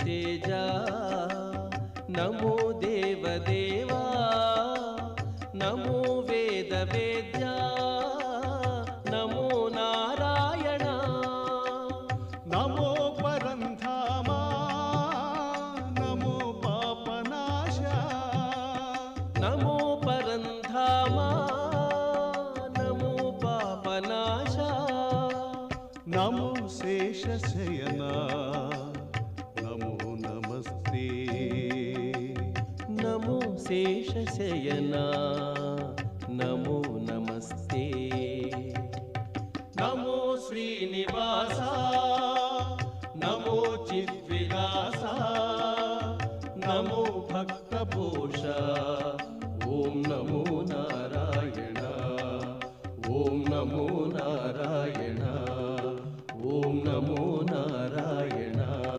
तेज नमो देवदेवा नमो वेदवेद्या नमो नारायण नमो परन्धामा नमो पापनाशा नमो परन्धामा नमो पापनाशा नमो शेषशयना नमो नमस्ते नमो शेषशयना नमो नमस्ते नमो श्रीनिवासा नमो चिद्विलासा नमो भक्तपोषा ॐ नमो नारायण ॐ नमो नारायण ॐ नमो